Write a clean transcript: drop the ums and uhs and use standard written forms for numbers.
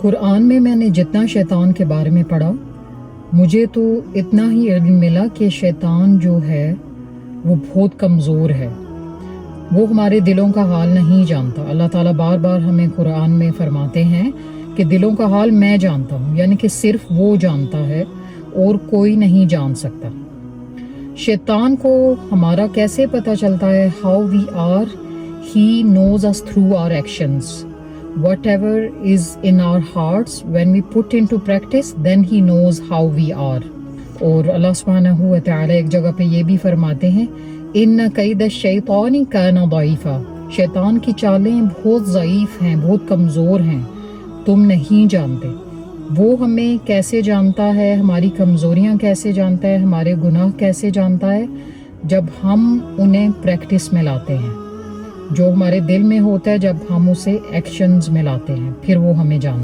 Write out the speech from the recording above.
قرآن میں نے جتنا شیطان کے بارے میں پڑھا مجھے تو اتنا ہی علم ملا کہ شیطان جو ہے وہ بہت کمزور ہے، وہ ہمارے دلوں کا حال نہیں جانتا۔ اللہ تعالیٰ بار بار ہمیں قرآن میں فرماتے ہیں کہ دلوں کا حال میں جانتا ہوں، یعنی کہ صرف وہ جانتا ہے اور کوئی نہیں جان سکتا۔ شیطان کو ہمارا کیسے پتہ چلتا ہے؟ How we are, he knows us through our actions. Whatever is in our hearts, when we put into practice, then he knows how we are. اور اللہ سبحانہ و تعالیٰ ایک جگہ پہ یہ بھی فرماتے ہیں ان کید الشیطان کان ضعیفا، شیطان کی چالیں بہت ضعیف ہیں، بہت کمزور ہیں، تم نہیں جانتے۔ وہ ہمیں کیسے جانتا ہے، ہماری کمزوریاں کیسے جانتا ہے، ہمارے گناہ کیسے جانتا ہے؟ جب ہم انہیں پریکٹس میں لاتے ہیں، جو ہمارے دل میں ہوتا ہے جب ہم اسے ایکشنز میں لاتے ہیں، پھر وہ ہمیں جانتا ہے۔